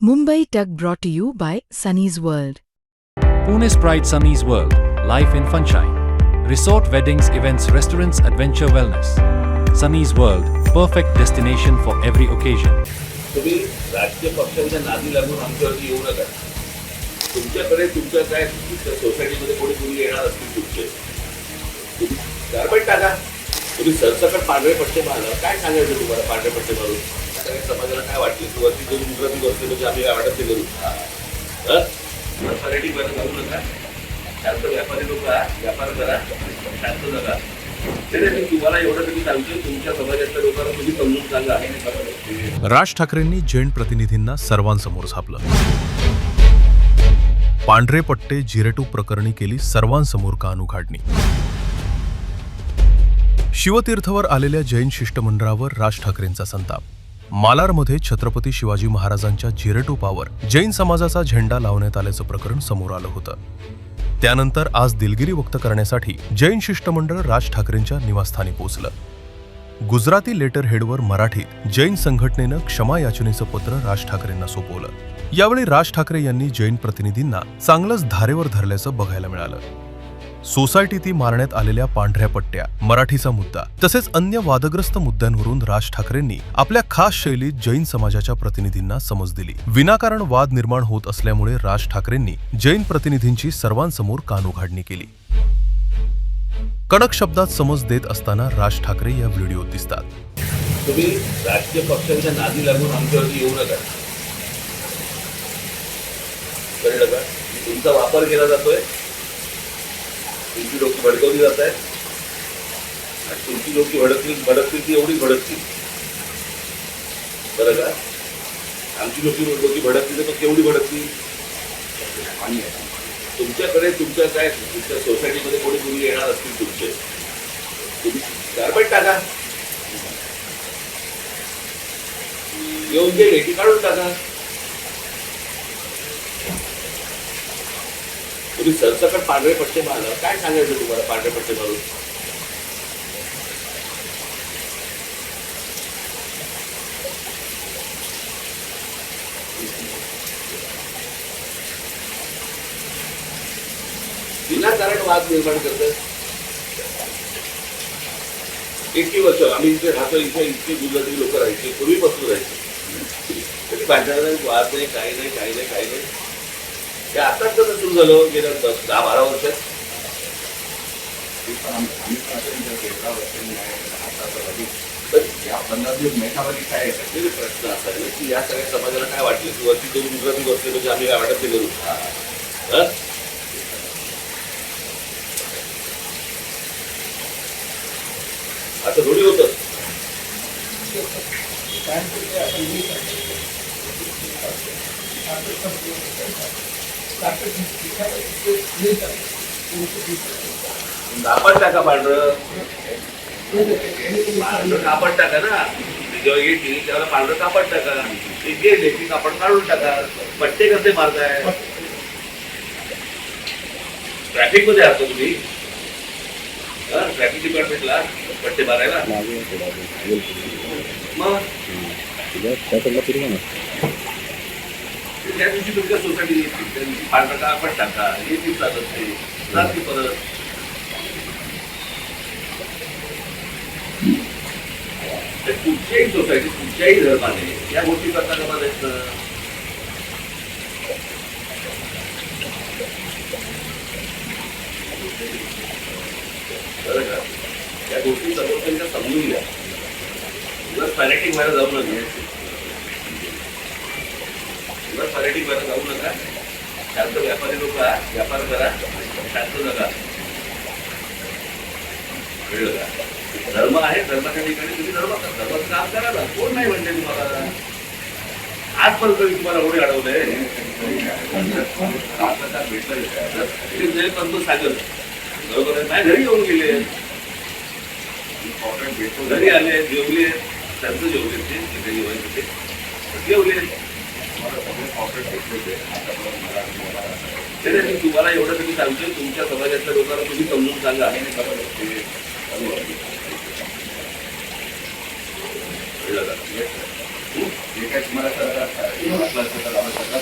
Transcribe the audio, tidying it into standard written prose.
Mumbai Tug brought to you by Sunny's World. Pune's Pride Sunny's World, life in Funshine. Resort weddings, events, restaurants, adventure wellness. Sunny's World, perfect destination for every occasion. तुम्ही राजकीय पक्षांच्या नादी लागून आमच्यावरती येऊ नका. तुमच्याकडे तुमच्या काय तुमच्या सोसायटीमध्ये कोणी येणार असतील तुमचे तुम्ही गारबेट टाका. तुम्ही सरसकट पांढरे पट्टे मारला काय सांगायचं तुम्हाला पांढरे पट्टे मारून सगळ्या समाजाला काय वाटले सुरुवाती जरी मुद्राती करते म्हणजे आम्ही काय वाटत ते करू. पर्यटक बरं जाऊ नका. शांत व्यापारी लोक व्यापार करा शांत नका. तुम्हाला एवढं तरी सांगतोय तुमच्या समाजातल्या लोकांना तुम्ही समजून सांगा. राज ठाकरेंनी जैन प्रतिनिधींना सर्वांसमोर झापलं. पांढरे पट्टे जिरेटू प्रकरणी केली सर्वांसमोर कानउघाडणी. शिवतीर्थवर आलेल्या जैन शिष्टमंडळावर राज ठाकरेंचा संताप. मालारमध्ये छत्रपती शिवाजी महाराजांच्या जिरेटोपावर जैन समाजाचा झेंडा लावण्यात आल्याचं प्रकरण समोर आलं होतं. त्यानंतर आज दिलगिरी व्यक्त करण्यासाठी जैन शिष्टमंडळ राज ठाकरेंच्या निवासस्थानी पोहोचलं. गुजराती लेटर हेडवर मराठीत जैन संघटनेनं क्षमा याचनेचं पत्र राज ठाकरेंना सोपवलं. यावेळी राज ठाकरे यांनी जैन प्रतिनिधींना चांगलंच धारेवर धरल्याचं बघायला मिळालं. सोसायटीत मारण्यात आलेल्या पांढऱ्या पट्ट्या, मराठीचा मुद्दा तसेच अन्य वादग्रस्त मुद्द्यांवरून राज ठाकरेंनी आपल्या खास शैलीत जैन समाजाच्या प्रतिनिधींना समज दिली. विनाकारण वाद निर्माण होत असल्यामुळे राज ठाकरेंनी जैन प्रतिनिधींची सर्वांसमोर कानउघाडणी केली. कडक शब्दात समज देत असताना राज ठाकरे या व्हिडिओत दिसतात. तुम्ही राजकीय पक्षांच्या नादी लागून आमच्यावरती येऊ नका. कळलं का? तुमचा वापर केला जातोय. तुमची लोक भडकवली जात आहेत आणि तुमची लोक भडकतील ती एवढी भडकतील. बरं का? आमची लोक भडकतील तर केवढी भडकतील. आणि तुमच्याकडे तुमच्या काय तुमच्या सोसायटीमध्ये कोणी येणार असतील तुमचे तुम्ही गारबेट टाका. येऊन जे लेखी काढून टाका. तुम्ही सरसकट पांढरे पट्टे मारला काय सांगायचं तुम्हाला पांढरे पट्टे मारून. विनाकारण वाद निर्माण करतात. इतकी वर्ष आम्ही इथे राहतो. इथे इतकी गुजराती लोक राहायचे पूर्वीपासून राहायचे. तरी भांडणाचा वाद नाही काही नाही. ते आताच कसं सुरू झालं गेल्या 10-12 वर्षात. या 15 दिवस मेठावरी काय प्रश्न असा आहे की या सगळ्या समाजाला काय वाटलं सुरुवाती दोन गुजराती बसले म्हणजे आम्ही काय वाटत ते करू. असं थोडी होतं. कापड टाका पांढरं कापड टाका ना. जेव्हा येतील तेव्हा पांढरं कापड टाका. गेले की कापड काढून टाका. पट्टे कसे मारताय. ट्रॅफिक मध्ये असतो तुम्ही. ट्रॅफिक डिपार्टमेंटला पट्टे मारायला मग त्या दिवशी तुमच्या सोसायटी येतील त्या दिवशी पांढरा कापड टाका. येतील चालत नाही रात्री परत. कुठच्याही सोसायटी कुठच्याही धर्माने या गोष्टी करता का बघायचं. बरं का? त्या गोष्टी समोरच्या समजून घ्या. उगाच फॅनेटिक व्हायला जाऊ नका. पर्यटक व्हायला जाऊ नका. शांत व्यापारी लोक व्यापार करा शांत नका. कळलं का? धर्म आहे. धर्माच्या ठिकाणी तुम्ही धर्माचं काम करा ना. कोण नाही म्हणते तुम्हाला. आजपर्यंत मी तुम्हाला एवढे अडवलंय. भेटलं पण तो सागर बरोबर आहे. माझ्या घरी येऊन गेले. घरी आले जेवले. त्यांचं जेवले ते जेवायचे ते जेवले. तुम्हाला एवढं तरी सांगतोय तुमच्या समाजातल्या लोकांना तुम्ही समजून सांगा. जे काय तुम्हाला करतात आम्हाला सांगा